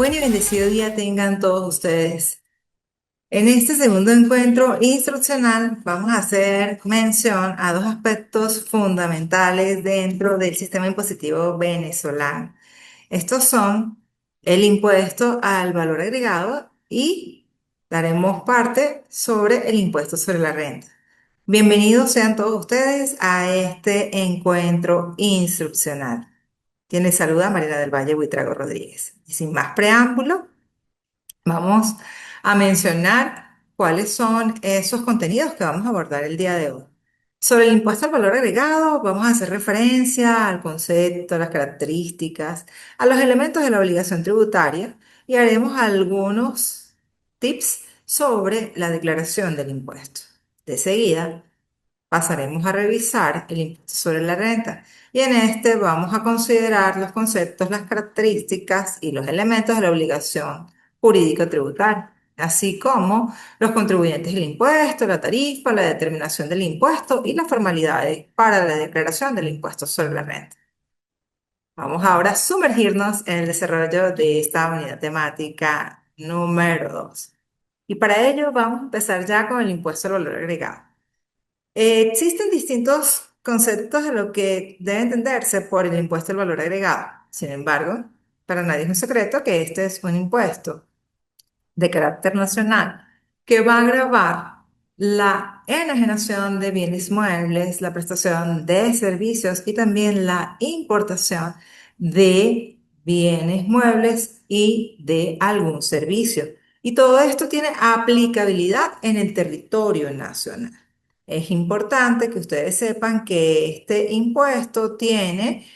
Buen y bendecido día tengan todos ustedes. En este segundo encuentro instruccional vamos a hacer mención a dos aspectos fundamentales dentro del sistema impositivo venezolano. Estos son el impuesto al valor agregado y daremos parte sobre el impuesto sobre la renta. Bienvenidos sean todos ustedes a este encuentro instruccional. Quien les saluda Mariela del Valle Buitrago Rodríguez. Y sin más preámbulo, vamos a mencionar cuáles son esos contenidos que vamos a abordar el día de hoy. Sobre el impuesto al valor agregado, vamos a hacer referencia al concepto, a las características, a los elementos de la obligación tributaria y haremos algunos tips sobre la declaración del impuesto. De seguida, pasaremos a revisar el impuesto sobre la renta y en este vamos a considerar los conceptos, las características y los elementos de la obligación jurídico-tributaria, así como los contribuyentes del impuesto, la tarifa, la determinación del impuesto y las formalidades para la declaración del impuesto sobre la renta. Vamos ahora a sumergirnos en el desarrollo de esta unidad temática número 2. Y para ello vamos a empezar ya con el impuesto al valor agregado. Existen distintos conceptos de lo que debe entenderse por el impuesto al valor agregado. Sin embargo, para nadie es un secreto que este es un impuesto de carácter nacional que va a gravar la enajenación de bienes muebles, la prestación de servicios y también la importación de bienes muebles y de algún servicio. Y todo esto tiene aplicabilidad en el territorio nacional. Es importante que ustedes sepan que este impuesto tiene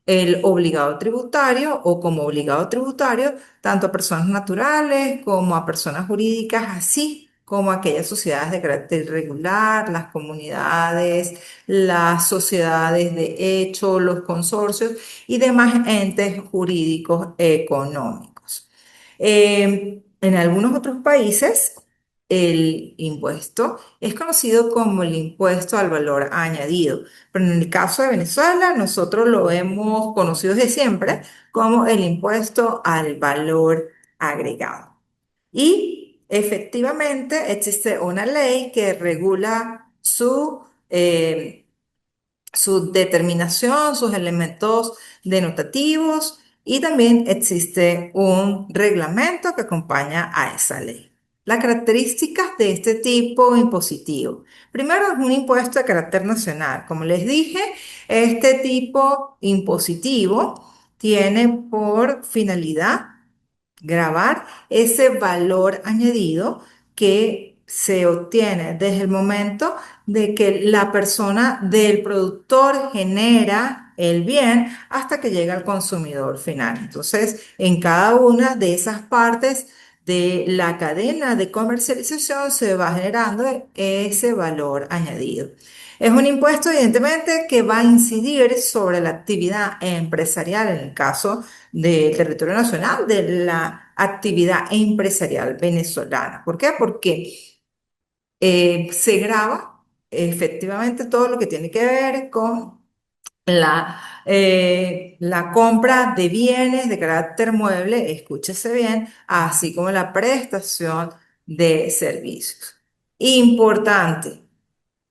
el obligado tributario o como obligado tributario tanto a personas naturales como a personas jurídicas, así como a aquellas sociedades de carácter irregular, las comunidades, las sociedades de hecho, los consorcios y demás entes jurídicos económicos. En algunos otros países, el impuesto es conocido como el impuesto al valor añadido, pero en el caso de Venezuela, nosotros lo hemos conocido desde siempre como el impuesto al valor agregado. Y efectivamente existe una ley que regula su determinación, sus elementos denotativos y también existe un reglamento que acompaña a esa ley. Las características de este tipo impositivo. Primero, es un impuesto de carácter nacional. Como les dije, este tipo impositivo tiene por finalidad grabar ese valor añadido que se obtiene desde el momento de que la persona del productor genera el bien hasta que llega al consumidor final. Entonces, en cada una de esas partes de la cadena de comercialización se va generando ese valor añadido. Es un impuesto, evidentemente, que va a incidir sobre la actividad empresarial en el caso del territorio nacional, de la actividad empresarial venezolana. ¿Por qué? Porque se graba efectivamente todo lo que tiene que ver con la compra de bienes de carácter mueble, escúchese bien, así como la prestación de servicios. Importante.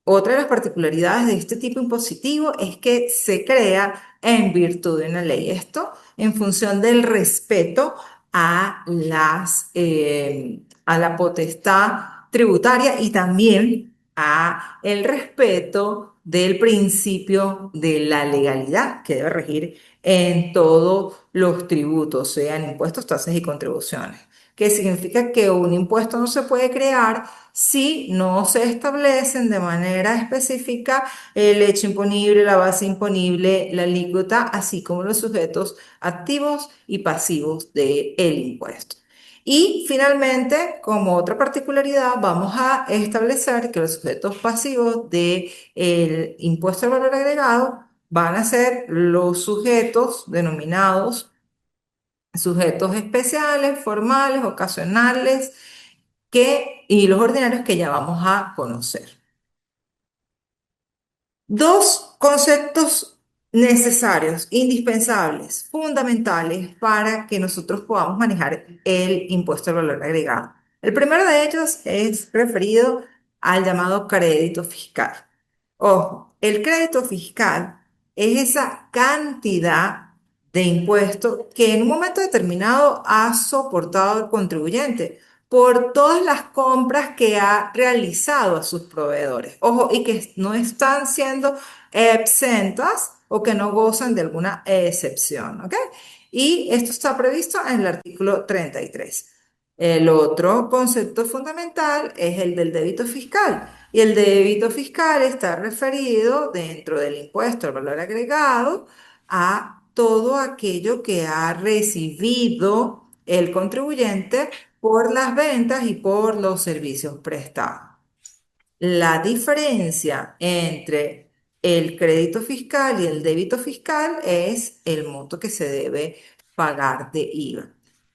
Otra de las particularidades de este tipo impositivo es que se crea en virtud de una ley. Esto en función del respeto a la potestad tributaria y también a el respeto del principio de la legalidad que debe regir en todos los tributos, sean impuestos, tasas y contribuciones. Que significa que un impuesto no se puede crear si no se establecen de manera específica el hecho imponible, la base imponible, la alícuota, así como los sujetos activos y pasivos del impuesto. Y finalmente, como otra particularidad, vamos a establecer que los sujetos pasivos del impuesto al valor agregado van a ser los sujetos denominados sujetos especiales, formales, ocasionales, y los ordinarios que ya vamos a conocer. Dos conceptos necesarios, indispensables, fundamentales para que nosotros podamos manejar el impuesto al valor agregado. El primero de ellos es referido al llamado crédito fiscal. Ojo, el crédito fiscal es esa cantidad de impuesto que en un momento determinado ha soportado el contribuyente por todas las compras que ha realizado a sus proveedores. Ojo, y que no están siendo exentas o que no gozan de alguna excepción, ¿ok? Y esto está previsto en el artículo 33. El otro concepto fundamental es el del débito fiscal. Y el débito fiscal está referido dentro del impuesto al valor agregado a todo aquello que ha recibido el contribuyente por las ventas y por los servicios prestados. La diferencia entre el crédito fiscal y el débito fiscal es el monto que se debe pagar de IVA.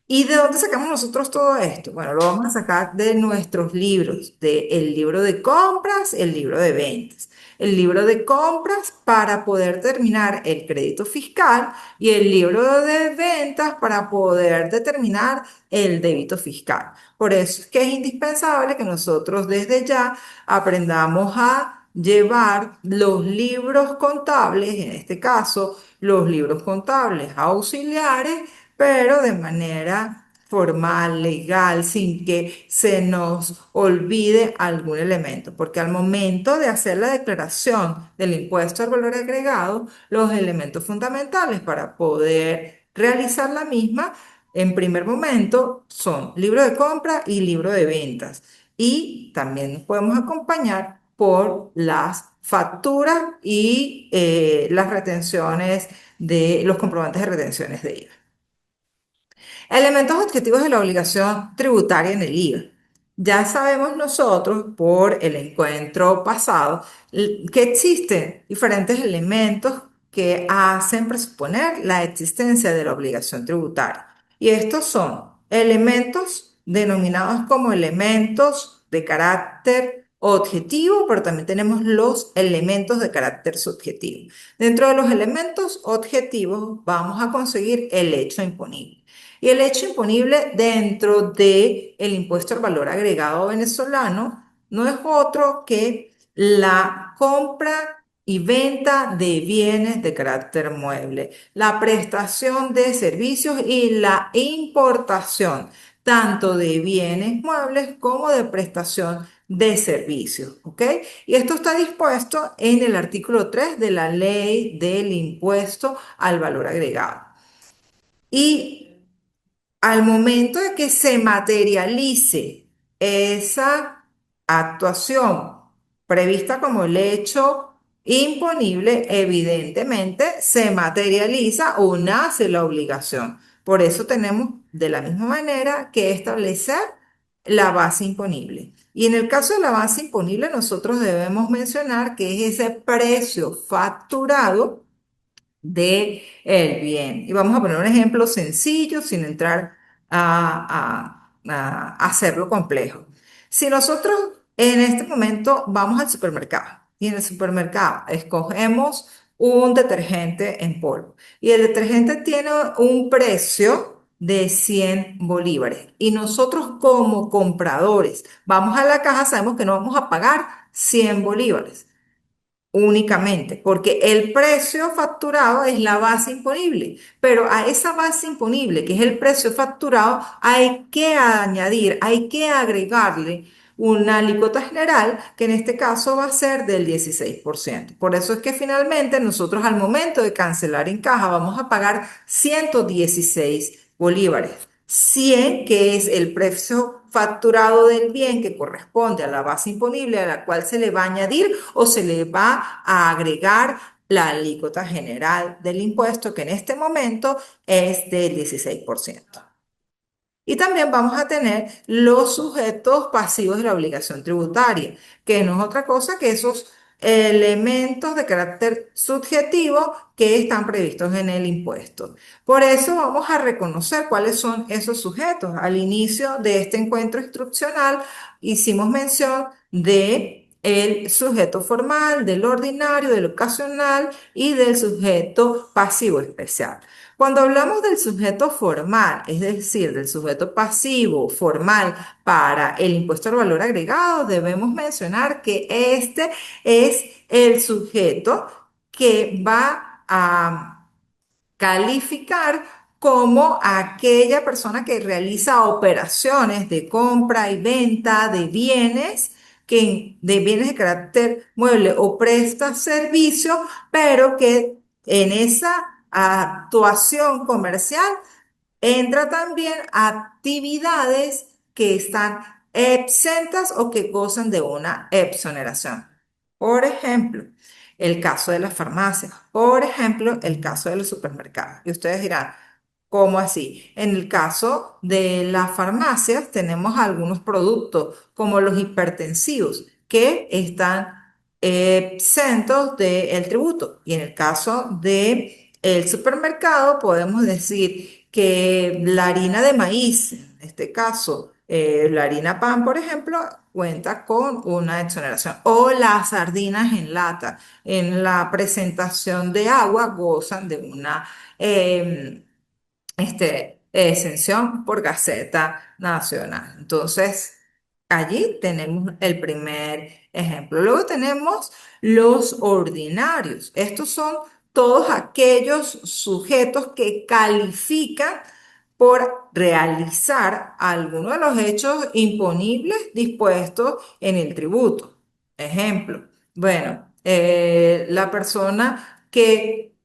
¿Y de dónde sacamos nosotros todo esto? Bueno, lo vamos a sacar de nuestros libros, del libro de compras, el libro de ventas. El libro de compras para poder determinar el crédito fiscal y el libro de ventas para poder determinar el débito fiscal. Por eso es que es indispensable que nosotros desde ya aprendamos a llevar los libros contables, en este caso, los libros contables auxiliares, pero de manera formal, legal, sin que se nos olvide algún elemento, porque al momento de hacer la declaración del impuesto al valor agregado, los elementos fundamentales para poder realizar la misma, en primer momento, son libro de compra y libro de ventas. Y también nos podemos acompañar por las facturas y las retenciones de los comprobantes de retenciones de IVA. Elementos objetivos de la obligación tributaria en el IVA. Ya sabemos nosotros por el encuentro pasado que existen diferentes elementos que hacen presuponer la existencia de la obligación tributaria. Y estos son elementos denominados como elementos de carácter objetivo, pero también tenemos los elementos de carácter subjetivo. Dentro de los elementos objetivos vamos a conseguir el hecho imponible. Y el hecho imponible dentro del impuesto al valor agregado venezolano no es otro que la compra y venta de bienes de carácter mueble, la prestación de servicios y la importación tanto de bienes muebles como de prestación de servicios, ¿ok? Y esto está dispuesto en el artículo 3 de la ley del impuesto al valor agregado. Y al momento de que se materialice esa actuación prevista como el hecho imponible, evidentemente se materializa o nace la obligación. Por eso tenemos de la misma manera que establecer la base imponible. Y en el caso de la base imponible, nosotros debemos mencionar que es ese precio facturado de el bien. Y vamos a poner un ejemplo sencillo sin entrar a hacerlo complejo. Si nosotros en este momento vamos al supermercado y en el supermercado escogemos un detergente en polvo y el detergente tiene un precio de 100 bolívares y nosotros como compradores vamos a la caja, sabemos que no vamos a pagar 100 bolívares únicamente, porque el precio facturado es la base imponible, pero a esa base imponible, que es el precio facturado, hay que añadir, hay que agregarle una alícuota general, que en este caso va a ser del 16%. Por eso es que finalmente nosotros al momento de cancelar en caja vamos a pagar 116 bolívares. 100, que es el precio facturado del bien que corresponde a la base imponible a la cual se le va a añadir o se le va a agregar la alícuota general del impuesto, que en este momento es del 16%. Y también vamos a tener los sujetos pasivos de la obligación tributaria, que no es otra cosa que esos elementos de carácter subjetivo que están previstos en el impuesto. Por eso vamos a reconocer cuáles son esos sujetos. Al inicio de este encuentro instruccional hicimos mención de el sujeto formal, del ordinario, del ocasional y del sujeto pasivo especial. Cuando hablamos del sujeto formal, es decir, del sujeto pasivo formal para el impuesto al valor agregado, debemos mencionar que este es el sujeto que va a calificar como aquella persona que realiza operaciones de compra y venta de bienes de carácter mueble o presta servicios, pero que en esa actuación comercial entra también actividades que están exentas o que gozan de una exoneración. Por ejemplo, el caso de las farmacias, por ejemplo, el caso de los supermercados. Y ustedes dirán, ¿cómo así? En el caso de las farmacias tenemos algunos productos como los hipertensivos que están exentos del tributo. Y en el caso de el supermercado podemos decir que la harina de maíz, en este caso, la harina pan, por ejemplo, cuenta con una exoneración. O las sardinas en lata, en la presentación de agua, gozan de una exención por Gaceta Nacional. Entonces, allí tenemos el primer ejemplo. Luego tenemos los ordinarios. Estos son todos aquellos sujetos que califican por realizar alguno de los hechos imponibles dispuestos en el tributo. Ejemplo, bueno, la persona que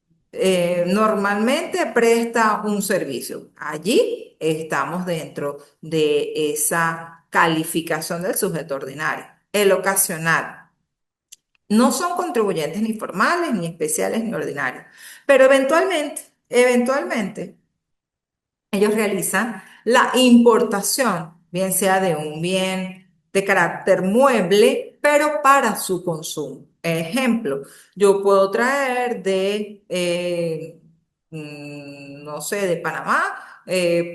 normalmente presta un servicio. Allí estamos dentro de esa calificación del sujeto ordinario. El ocasional. No son contribuyentes ni formales, ni especiales, ni ordinarios, pero eventualmente, ellos realizan la importación, bien sea de un bien de carácter mueble, pero para su consumo. Ejemplo, yo puedo traer no sé, de Panamá,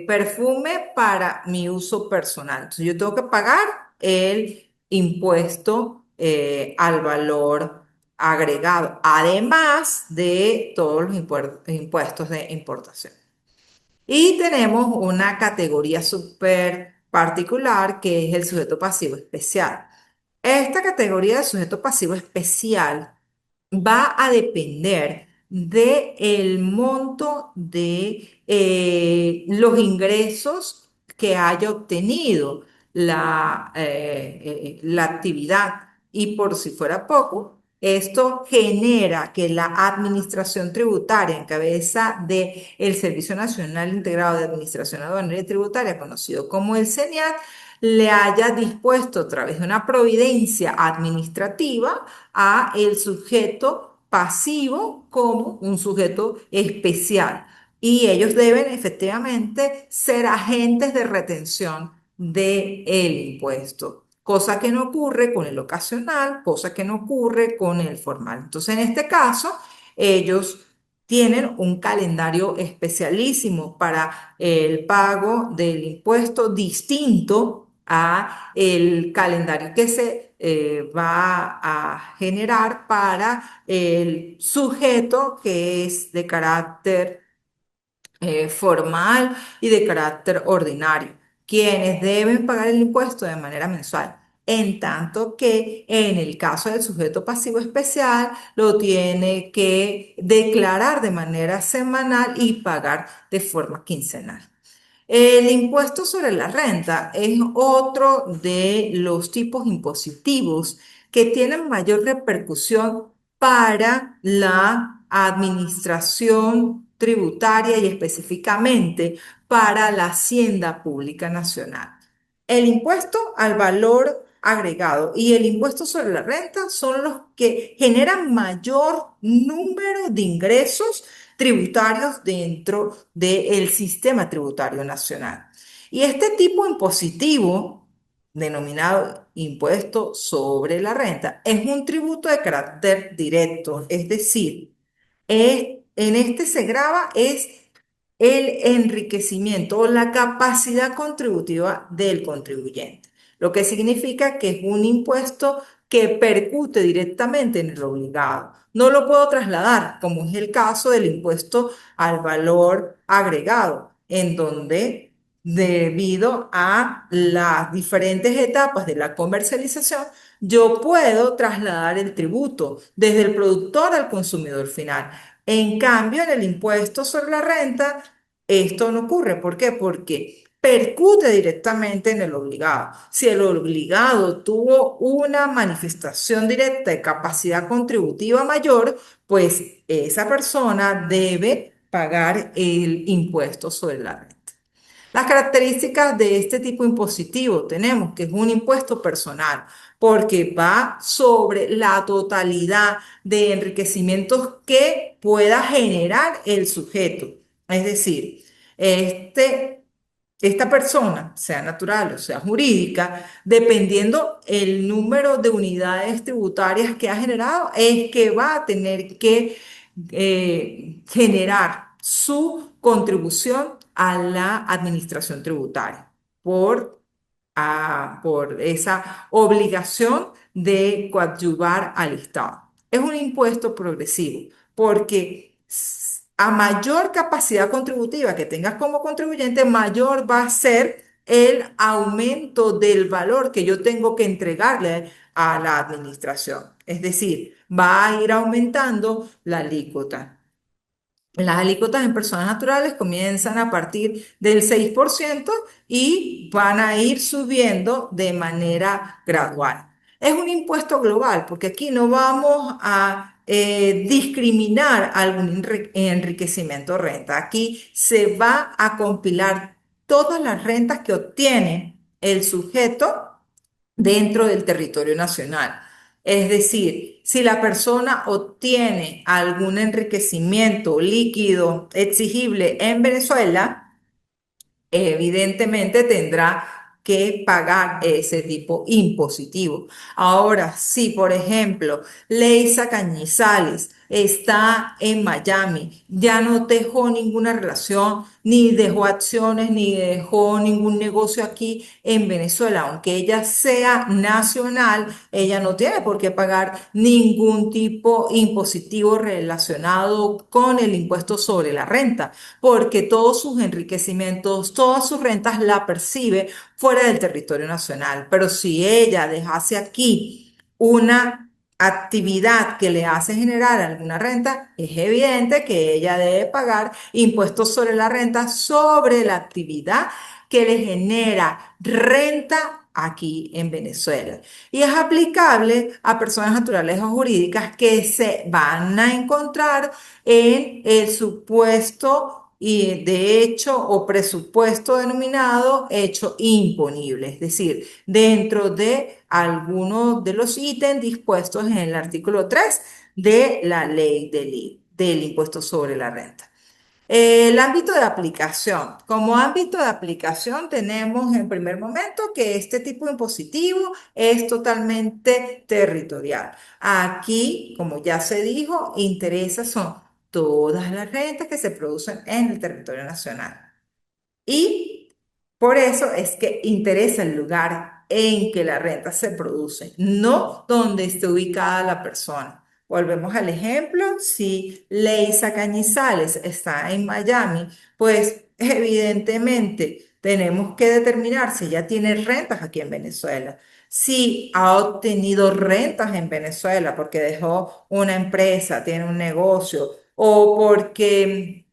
perfume para mi uso personal. Entonces, yo tengo que pagar el impuesto al valor agregado, además de todos los impuestos de importación. Y tenemos una categoría súper particular que es el sujeto pasivo especial. Esta categoría de sujeto pasivo especial va a depender del monto de los ingresos que haya obtenido la actividad. Y por si fuera poco, esto genera que la administración tributaria en cabeza del Servicio Nacional Integrado de Administración Aduanera y Tributaria, conocido como el CENIAT, le haya dispuesto a través de una providencia administrativa a el sujeto pasivo como un sujeto especial. Y ellos deben efectivamente ser agentes de retención del impuesto, cosa que no ocurre con el ocasional, cosa que no ocurre con el formal. Entonces, en este caso, ellos tienen un calendario especialísimo para el pago del impuesto distinto a el calendario que se va a generar para el sujeto que es de carácter formal y de carácter ordinario, quienes deben pagar el impuesto de manera mensual. En tanto que en el caso del sujeto pasivo especial lo tiene que declarar de manera semanal y pagar de forma quincenal. El impuesto sobre la renta es otro de los tipos impositivos que tienen mayor repercusión para la administración tributaria y específicamente para la Hacienda Pública Nacional. El impuesto al valor agregado y el impuesto sobre la renta son los que generan mayor número de ingresos tributarios dentro del sistema tributario nacional. Y este tipo impositivo, denominado impuesto sobre la renta, es un tributo de carácter directo, es decir, en este se grava es el enriquecimiento o la capacidad contributiva del contribuyente, lo que significa que es un impuesto que percute directamente en el obligado. No lo puedo trasladar, como es el caso del impuesto al valor agregado, en donde debido a las diferentes etapas de la comercialización, yo puedo trasladar el tributo desde el productor al consumidor final. En cambio, en el impuesto sobre la renta, esto no ocurre. ¿Por qué? Porque percute directamente en el obligado. Si el obligado tuvo una manifestación directa de capacidad contributiva mayor, pues esa persona debe pagar el impuesto sobre la renta. Las características de este tipo impositivo tenemos que es un impuesto personal porque va sobre la totalidad de enriquecimientos que pueda generar el sujeto. Es decir, esta persona, sea natural o sea jurídica, dependiendo el número de unidades tributarias que ha generado, es que va a tener que generar su contribución a la administración tributaria por esa obligación de coadyuvar al Estado. Es un impuesto progresivo porque a mayor capacidad contributiva que tengas como contribuyente, mayor va a ser el aumento del valor que yo tengo que entregarle a la administración. Es decir, va a ir aumentando la alícuota. Las alícuotas en personas naturales comienzan a partir del 6% y van a ir subiendo de manera gradual. Es un impuesto global porque aquí no vamos a discriminar algún enriquecimiento o renta. Aquí se va a compilar todas las rentas que obtiene el sujeto dentro del territorio nacional. Es decir, si la persona obtiene algún enriquecimiento líquido exigible en Venezuela, evidentemente tendrá que pagar ese tipo impositivo. Ahora, si por ejemplo Leisa Cañizales está en Miami, ya no dejó ninguna relación, ni dejó acciones, ni dejó ningún negocio aquí en Venezuela, aunque ella sea nacional, ella no tiene por qué pagar ningún tipo impositivo relacionado con el impuesto sobre la renta porque todos sus enriquecimientos, todas sus rentas la percibe fuera del territorio nacional. Pero si ella dejase aquí una actividad que le hace generar alguna renta, es evidente que ella debe pagar impuestos sobre la renta sobre la actividad que le genera renta aquí en Venezuela. Y es aplicable a personas naturales o jurídicas que se van a encontrar en el supuesto y de hecho o presupuesto denominado hecho imponible, es decir, dentro de algunos de los ítems dispuestos en el artículo 3 de la ley del impuesto sobre la renta. El ámbito de aplicación. Como ámbito de aplicación tenemos en primer momento que este tipo de impositivo es totalmente territorial. Aquí, como ya se dijo, interesa son todas las rentas que se producen en el territorio nacional. Y por eso es que interesa el lugar en que la renta se produce, no donde esté ubicada la persona. Volvemos al ejemplo, si Leisa Cañizales está en Miami, pues evidentemente tenemos que determinar si ella tiene rentas aquí en Venezuela. Si ha obtenido rentas en Venezuela porque dejó una empresa, tiene un negocio o porque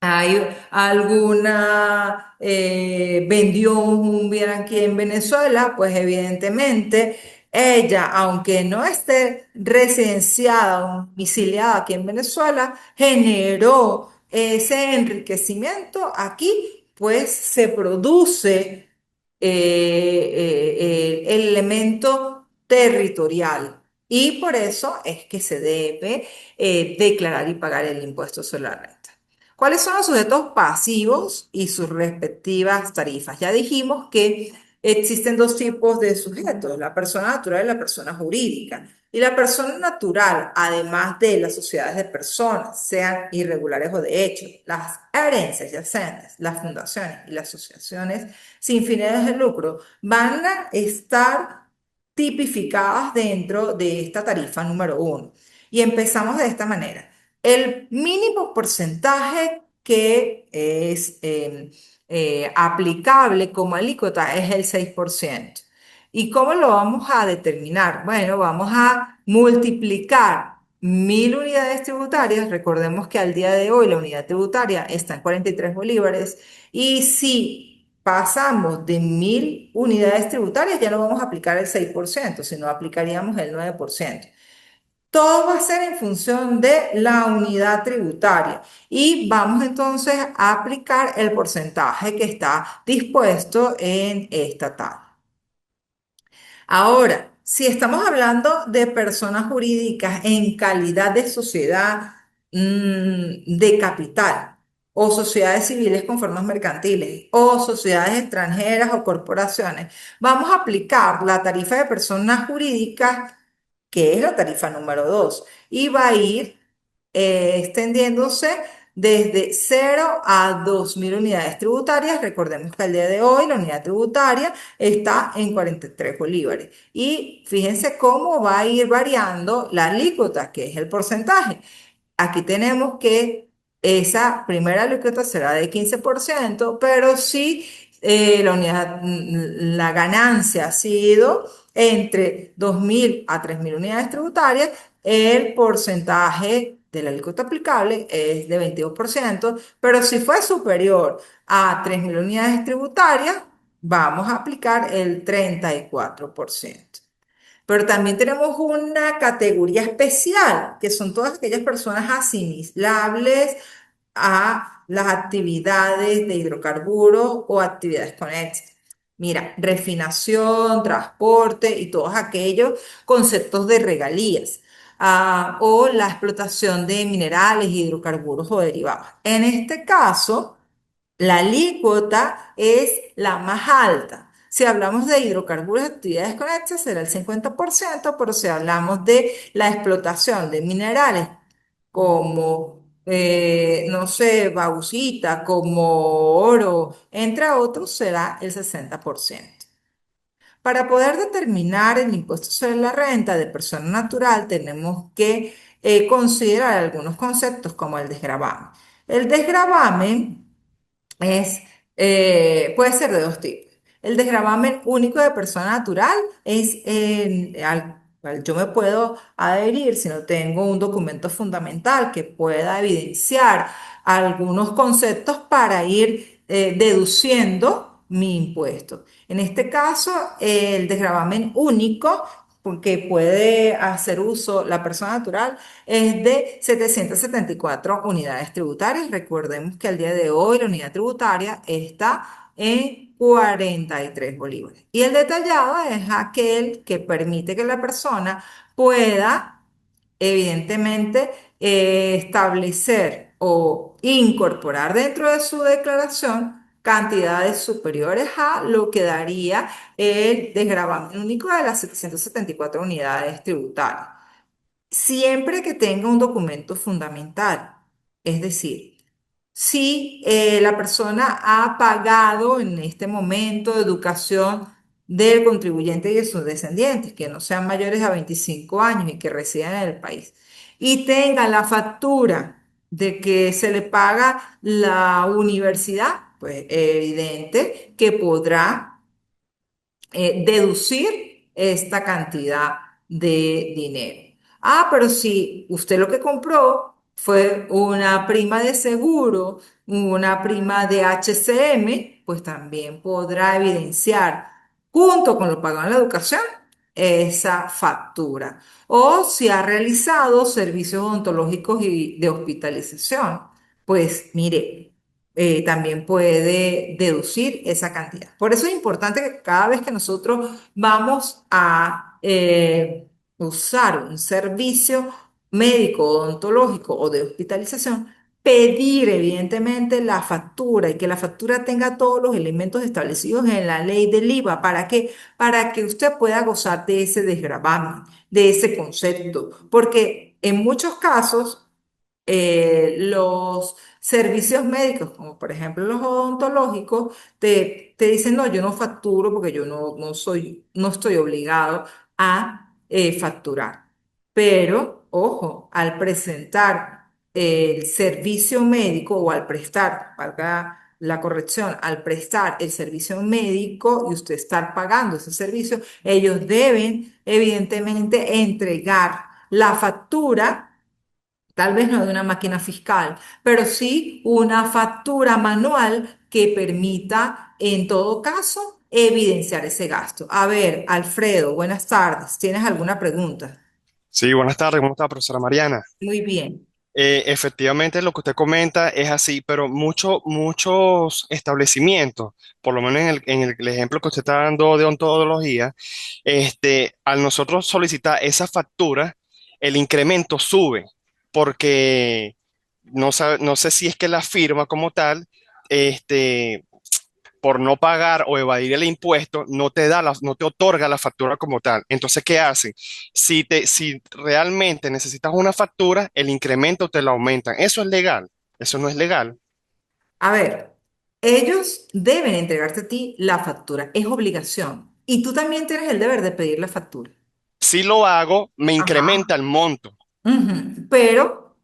hay alguna, vendió un bien aquí en Venezuela, pues evidentemente ella, aunque no esté residenciada o domiciliada aquí en Venezuela, generó ese enriquecimiento aquí, pues se produce el elemento territorial. Y por eso es que se debe declarar y pagar el impuesto sobre la renta. ¿Cuáles son los sujetos pasivos y sus respectivas tarifas? Ya dijimos que existen dos tipos de sujetos, la persona natural y la persona jurídica. Y la persona natural, además de las sociedades de personas, sean irregulares o de hecho, las herencias yacentes, las fundaciones y las asociaciones sin fines de lucro, van a estar tipificadas dentro de esta tarifa número uno. Y empezamos de esta manera. El mínimo porcentaje que es aplicable como alícuota es el 6%. ¿Y cómo lo vamos a determinar? Bueno, vamos a multiplicar 1.000 unidades tributarias. Recordemos que al día de hoy la unidad tributaria está en 43 bolívares. Y si pasamos de 1.000 unidades tributarias, ya no vamos a aplicar el 6%, sino aplicaríamos el 9%. Todo va a ser en función de la unidad tributaria y vamos entonces a aplicar el porcentaje que está dispuesto en esta tabla. Ahora, si estamos hablando de personas jurídicas en calidad de sociedad de capital, o sociedades civiles con formas mercantiles, o sociedades extranjeras o corporaciones, vamos a aplicar la tarifa de personas jurídicas, que es la tarifa número 2 y va a ir extendiéndose desde 0 a 2.000 unidades tributarias. Recordemos que al día de hoy la unidad tributaria está en 43 bolívares. Y fíjense cómo va a ir variando la alícuota, que es el porcentaje. Aquí tenemos que esa primera alícuota será de 15%, pero si la ganancia ha sido entre 2.000 a 3.000 unidades tributarias, el porcentaje de la alícuota aplicable es de 22%, pero si fue superior a 3.000 unidades tributarias, vamos a aplicar el 34%. Pero también tenemos una categoría especial, que son todas aquellas personas asimilables a las actividades de hidrocarburos o actividades conexas. Mira, refinación, transporte y todos aquellos conceptos de regalías. O la explotación de minerales, hidrocarburos o derivados. En este caso, la alícuota es la más alta. Si hablamos de hidrocarburos y actividades conexas, será el 50%, pero si hablamos de la explotación de minerales como, no sé, bauxita, como oro, entre otros, será el 60%. Para poder determinar el impuesto sobre la renta de persona natural, tenemos que considerar algunos conceptos como el desgravamen. El desgravamen puede ser de dos tipos. El desgravamen único de persona natural es al cual yo me puedo adherir si no tengo un documento fundamental que pueda evidenciar algunos conceptos para ir deduciendo mi impuesto. En este caso, el desgravamen único que puede hacer uso la persona natural es de 774 unidades tributarias. Recordemos que al día de hoy la unidad tributaria está en 43 bolívares. Y el detallado es aquel que permite que la persona pueda, evidentemente, establecer o incorporar dentro de su declaración cantidades superiores a lo que daría el desgravamen único de las 774 unidades tributarias. Siempre que tenga un documento fundamental, es decir, si la persona ha pagado en este momento educación del contribuyente y de sus descendientes, que no sean mayores a 25 años y que residan en el país, y tenga la factura de que se le paga la universidad, pues evidente que podrá deducir esta cantidad de dinero. Ah, pero si usted lo que compró fue una prima de seguro, una prima de HCM, pues también podrá evidenciar junto con lo pagado en la educación esa factura. O si ha realizado servicios odontológicos y de hospitalización, pues mire, también puede deducir esa cantidad. Por eso es importante que cada vez que nosotros vamos a usar un servicio médico, odontológico o de hospitalización, pedir evidentemente la factura y que la factura tenga todos los elementos establecidos en la ley del IVA. ¿Para qué? Para que usted pueda gozar de ese desgravamen, de ese concepto, porque en muchos casos los Servicios médicos, como por ejemplo los odontológicos, te dicen, no, yo no facturo porque yo no estoy obligado a facturar. Pero, ojo, al presentar el servicio médico o al prestar, valga la corrección, al prestar el servicio médico y usted estar pagando ese servicio, ellos deben evidentemente entregar la factura, tal vez no de una máquina fiscal, pero sí una factura manual que permita, en todo caso, evidenciar ese gasto. A ver, Alfredo, buenas tardes. ¿Tienes alguna pregunta? Sí, buenas tardes, ¿cómo está, profesora Mariana? Muy bien. Efectivamente, lo que usted comenta es así, pero muchos establecimientos, por lo menos en el ejemplo que usted está dando de odontología, al nosotros solicitar esa factura, el incremento sube, porque no sé si es que la firma como tal, este, por no pagar o evadir el impuesto, no te otorga la factura como tal. Entonces, ¿qué hacen? Si realmente necesitas una factura, el incremento te lo aumentan. Eso es legal. Eso no es legal. A ver, ellos deben entregarte a ti la factura, es obligación. Y tú también tienes el deber de pedir la factura. Si lo hago, me incrementa Ajá. el monto. Ujú. Pero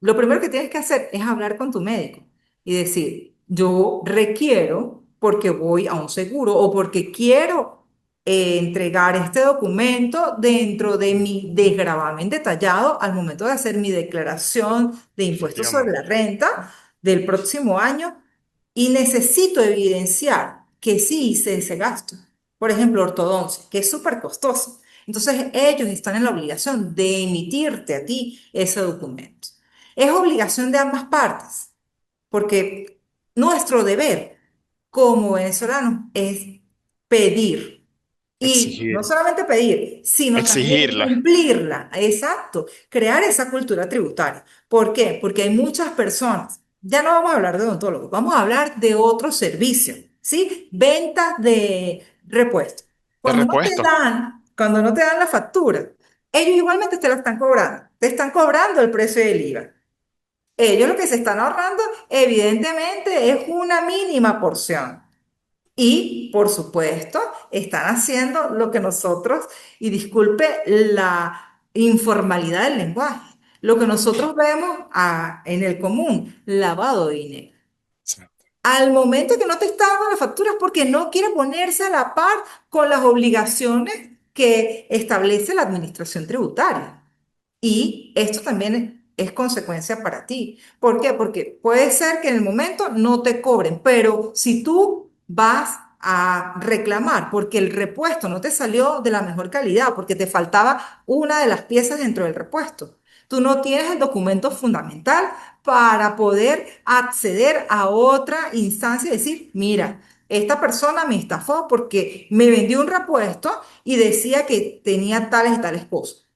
lo primero que tienes que hacer es hablar con tu médico y decir, yo requiero, porque voy a un seguro o porque quiero entregar este documento dentro de mi desgravamen detallado al momento de hacer mi declaración de impuestos sobre la Efectivamente. renta del próximo año y necesito evidenciar que sí hice ese gasto. Por ejemplo, ortodoncia, que es súper costoso. Entonces, ellos están en la obligación de emitirte a ti ese documento. Es obligación de ambas partes, porque nuestro deber como venezolanos es pedir. Y no Exigir. solamente pedir, sino también Exigirla. cumplirla. Exacto, crear esa cultura tributaria. ¿Por qué? Porque hay muchas personas. Ya no vamos a hablar de odontólogos, vamos a hablar de otro servicio, ¿sí? Ventas de repuestos. De repuesto. Cuando no te dan la factura, ellos igualmente te la están cobrando. Te están cobrando el precio del IVA. Ellos lo que se están ahorrando, evidentemente, es una mínima porción. Y, por supuesto, están haciendo lo que nosotros, y disculpe la informalidad del lenguaje, lo que nosotros vemos en el común, lavado de dinero. Sí. Al momento que no te está dando las facturas porque no quiere ponerse a la par con las obligaciones que establece la administración tributaria. Y esto también es consecuencia para ti. ¿Por qué? Porque puede ser que en el momento no te cobren, pero si tú vas a reclamar porque el repuesto no te salió de la mejor calidad, porque te faltaba una de las piezas dentro del repuesto, tú no tienes el documento fundamental para poder acceder a otra instancia y decir, mira, esta persona me estafó porque me vendió un repuesto y decía que tenía tales y tales cosas.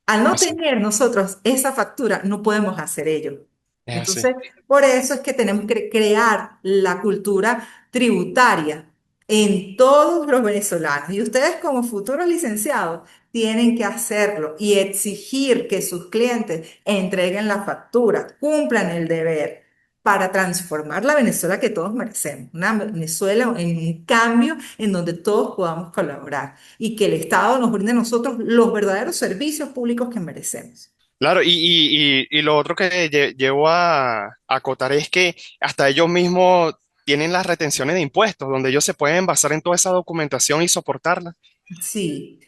Al no Así. tener nosotros esa factura, no podemos hacer ello. Es así. Entonces, por eso es que tenemos que crear la cultura tributaria en todos los venezolanos. Y ustedes como futuros licenciados tienen que hacerlo y exigir que sus clientes entreguen la factura, cumplan el deber para transformar la Venezuela que todos merecemos. Una Venezuela en un cambio en donde todos podamos colaborar y que el Estado nos brinde a nosotros los verdaderos servicios públicos que merecemos. Claro, y lo otro que llevo a acotar es que hasta ellos mismos tienen las retenciones de impuestos, donde ellos se pueden basar en toda esa documentación y soportarla. Sí,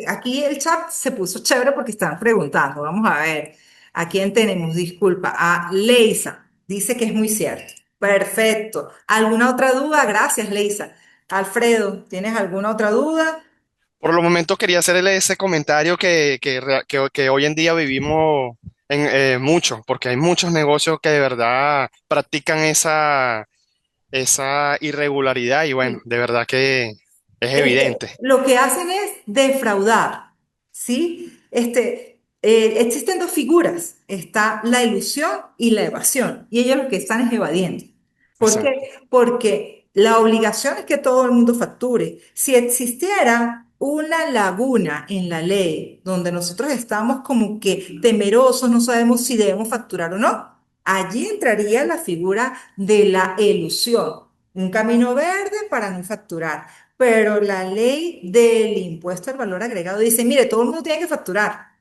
aquí el chat se puso chévere porque están preguntando. Vamos a ver, ¿a quién tenemos? Disculpa, a Leisa. Dice que es muy cierto. Perfecto. ¿Alguna otra duda? Gracias, Leisa. Alfredo, ¿tienes alguna otra duda? Por lo momento quería hacerle ese comentario que hoy en día vivimos mucho, porque hay muchos negocios que de verdad practican esa irregularidad y bueno, de verdad que es evidente. Lo que hacen es defraudar, ¿sí? Existen dos figuras, está la ilusión y la evasión, y ellos lo que están es evadiendo. ¿Por qué? Exacto. Porque la obligación es que todo el mundo facture. Si existiera una laguna en la ley donde nosotros estamos como que temerosos, no sabemos si debemos facturar o no, Allí entraría la figura de la elusión, un camino verde para no facturar. Pero la ley del impuesto al valor agregado dice, mire, todo el mundo tiene que facturar.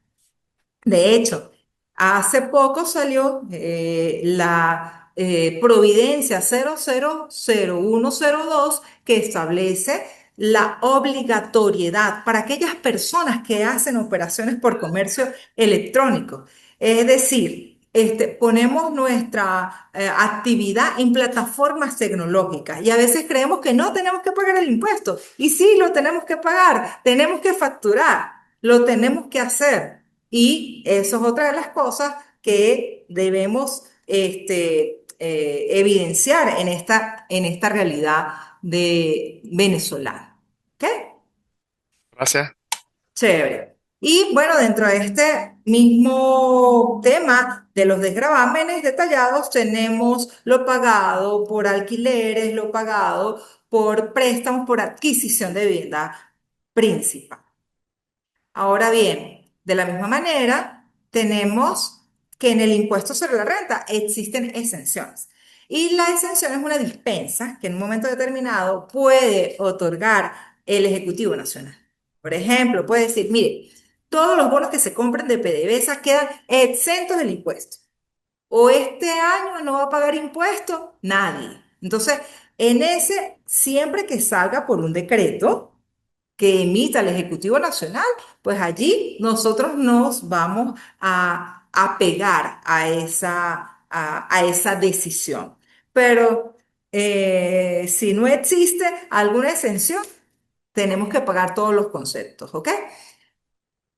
De hecho, hace poco salió la Providencia 000102 que establece la obligatoriedad para aquellas personas que hacen operaciones por comercio electrónico. Es decir, ponemos nuestra actividad en plataformas tecnológicas y a veces creemos que no tenemos que pagar el impuesto. Y sí, lo tenemos que pagar, tenemos que facturar, lo tenemos que hacer. Y eso es otra de las cosas que debemos evidenciar en esta realidad de venezolana. ¿Ok? Gracias. Chévere. Y bueno, dentro de este mismo tema de los desgravámenes detallados, tenemos lo pagado por alquileres, lo pagado por préstamos, por adquisición de vivienda principal. Ahora bien, de la misma manera, tenemos que en el impuesto sobre la renta existen exenciones. Y la exención es una dispensa que en un momento determinado puede otorgar el Ejecutivo Nacional. Por ejemplo, puede decir, mire, todos los bonos que se compren de PDVSA quedan exentos del impuesto. O este año no va a pagar impuesto, nadie. Entonces, en ese, siempre que salga por un decreto, que emita el Ejecutivo Nacional, pues allí nosotros nos vamos a pegar a esa decisión. Pero si no existe alguna exención, tenemos que pagar todos los conceptos, ¿ok?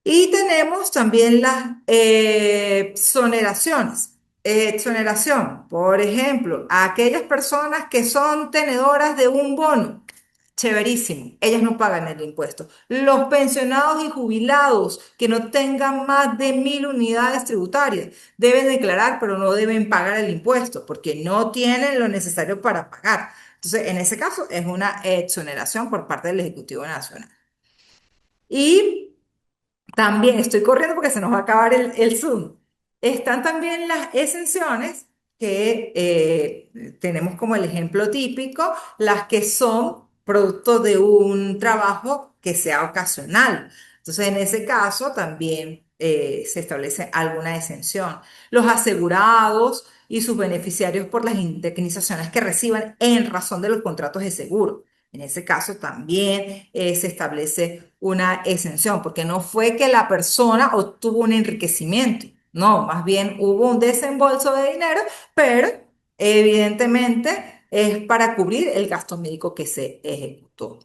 Y tenemos también las exoneraciones. Exoneración, por ejemplo, a aquellas personas que son tenedoras de un bono. Chéverísimo, ellas no pagan el impuesto. Los pensionados y jubilados que no tengan más de 1.000 unidades tributarias deben declarar, pero no deben pagar el impuesto porque no tienen lo necesario para pagar. Entonces, en ese caso, es una exoneración por parte del Ejecutivo Nacional. Y también estoy corriendo porque se nos va a acabar el Zoom. Están también las exenciones que tenemos como el ejemplo típico, las que son producto de un trabajo que sea ocasional. Entonces, en ese caso también se establece alguna exención. Los asegurados y sus beneficiarios por las indemnizaciones que reciban en razón de los contratos de seguro. En ese caso también se establece una exención, porque no fue que la persona obtuvo un enriquecimiento, no, más bien hubo un desembolso de dinero, pero evidentemente es para cubrir el gasto médico que se ejecutó.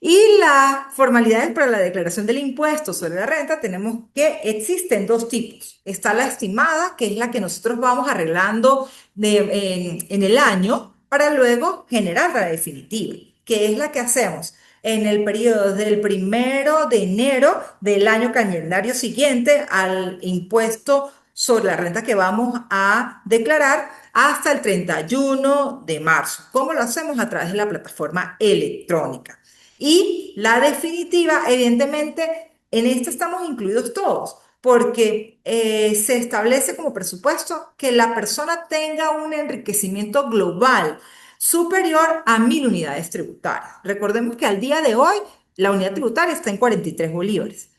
Y las formalidades para la declaración del impuesto sobre la renta, tenemos que existen dos tipos. Está la estimada, que es la que nosotros vamos arreglando en el año para luego generar la definitiva, que es la que hacemos en el periodo del 1 de enero del año calendario siguiente al impuesto sobre la renta que vamos a declarar hasta el 31 de marzo. ¿Cómo lo hacemos? A través de la plataforma electrónica. Y la definitiva, evidentemente, en esta estamos incluidos todos, porque se establece como presupuesto que la persona tenga un enriquecimiento global superior a 1.000 unidades tributarias. Recordemos que al día de hoy la unidad tributaria está en 43 bolívares.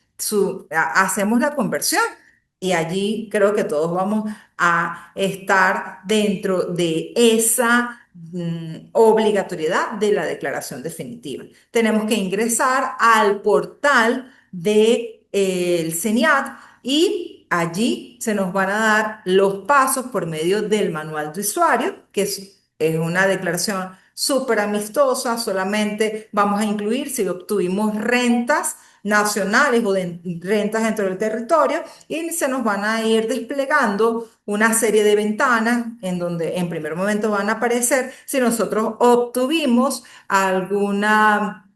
Hacemos la conversión y allí creo que todos vamos a estar dentro de esa obligatoriedad de la declaración definitiva. Tenemos que ingresar al portal del CENIAT y allí se nos van a dar los pasos por medio del manual de usuario, que es una declaración súper amistosa, solamente vamos a incluir si obtuvimos rentas nacionales o de rentas dentro del territorio y se nos van a ir desplegando una serie de ventanas en donde en primer momento van a aparecer si nosotros obtuvimos alguna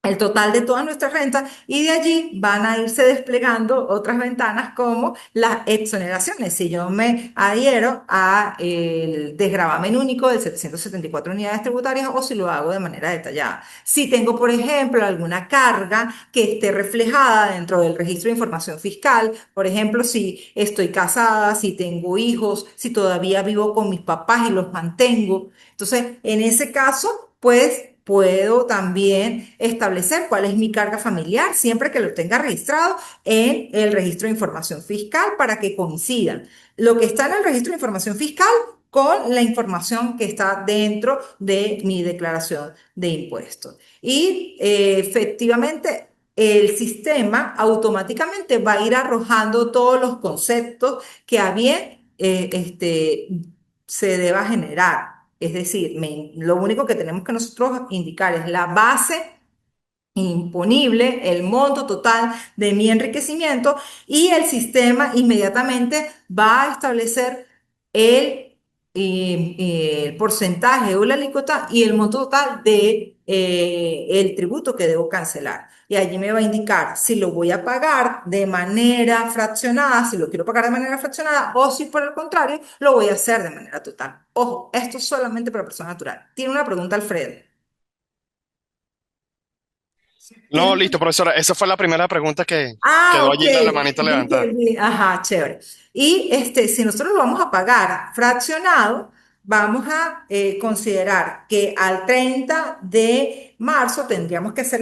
el total de todas nuestras rentas y de allí van a irse desplegando otras ventanas como las exoneraciones. Si yo me adhiero a el desgravamen único de 774 unidades tributarias o si lo hago de manera detallada. Si tengo, por ejemplo, alguna carga que esté reflejada dentro del registro de información fiscal, por ejemplo, si estoy casada, si tengo hijos, si todavía vivo con mis papás y los mantengo. Entonces, en ese caso, pues puedo también establecer cuál es mi carga familiar siempre que lo tenga registrado en el registro de información fiscal para que coincidan lo que está en el registro de información fiscal con la información que está dentro de mi declaración de impuestos. Y efectivamente, el sistema automáticamente va a ir arrojando todos los conceptos que a bien se deba generar. Es decir, lo único que tenemos que nosotros indicar es la base imponible, el monto total de mi enriquecimiento y el sistema inmediatamente va a establecer el porcentaje o la alícuota y el monto total de el tributo que debo cancelar. Y allí me va a indicar si lo voy a pagar de manera fraccionada, si lo quiero pagar de manera fraccionada o si por el contrario lo voy a hacer de manera total. Ojo, esto es solamente para persona natural. Tiene una pregunta, Alfredo. No, ¿Tiene? listo, profesora. Esa fue la primera pregunta que Ah, quedó ok, allí la manita ya levantada. entendí. Ajá, chévere. Y si nosotros lo vamos a pagar fraccionado, vamos a considerar que al 30 de marzo tendríamos que hacer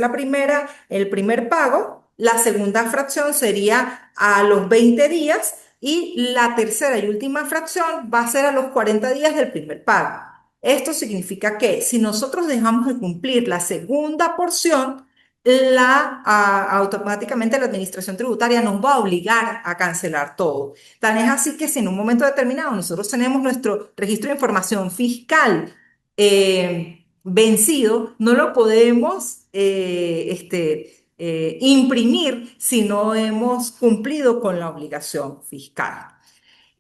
el primer pago, la segunda fracción sería a los 20 días y la tercera y última fracción va a ser a los 40 días del primer pago. Esto significa que si nosotros dejamos de cumplir la segunda porción, automáticamente la administración tributaria nos va a obligar a cancelar todo. Tan es así que si en un momento determinado nosotros tenemos nuestro registro de información fiscal vencido, no lo podemos imprimir si no hemos cumplido con la obligación fiscal.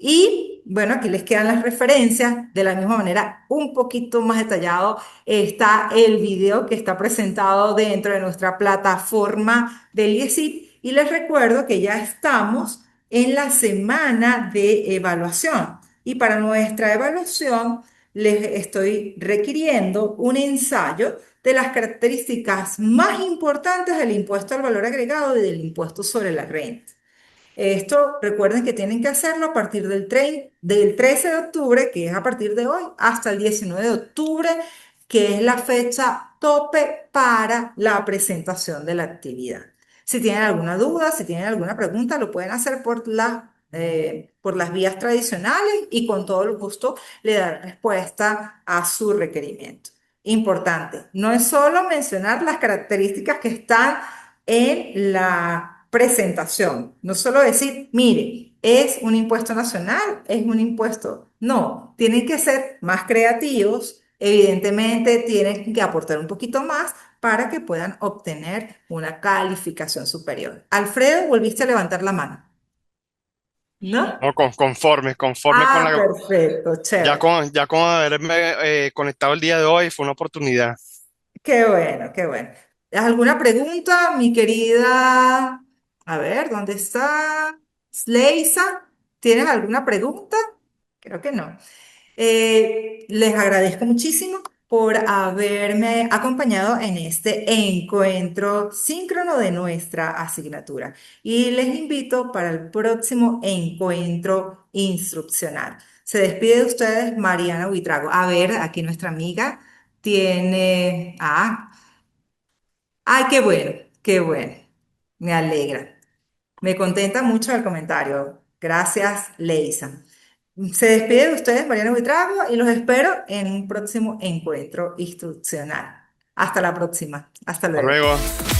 Y bueno, aquí les quedan las referencias. De la misma manera, un poquito más detallado está el video que está presentado dentro de nuestra plataforma del IESIP. Y les recuerdo que ya estamos en la semana de evaluación. Y para nuestra evaluación les estoy requiriendo un ensayo de las características más importantes del impuesto al valor agregado y del impuesto sobre la renta. Esto recuerden que tienen que hacerlo a partir del 13 de octubre, que es a partir de hoy, hasta el 19 de octubre, que es la fecha tope para la presentación de la actividad. Si tienen alguna duda, si tienen alguna pregunta, lo pueden hacer por las vías tradicionales y con todo el gusto le daré respuesta a su requerimiento. Importante, no es solo mencionar las características que están en la presentación. No solo decir, mire, es un impuesto nacional, es un impuesto. No, tienen que ser más creativos. Evidentemente, tienen que aportar un poquito más para que puedan obtener una calificación superior. Alfredo, volviste a levantar la mano, ¿no? No, conforme con Ah, la, perfecto, chévere. ya con haberme conectado el día de hoy fue una oportunidad. Qué bueno, qué bueno. ¿Alguna pregunta, mi querida? A ver, ¿dónde está? Leisa, ¿tienes alguna pregunta? Creo que no. Les agradezco muchísimo por haberme acompañado en este encuentro síncrono de nuestra asignatura y les invito para el próximo encuentro instruccional. Se despide de ustedes Mariana Buitrago. A ver, aquí nuestra amiga tiene... Ay, qué bueno, qué bueno. Me alegra. Me contenta mucho el comentario. Gracias, Leisa. Se despide de ustedes, Mariano Buitrago, y los espero en un próximo encuentro instruccional. Hasta la próxima. Hasta Hasta luego. luego.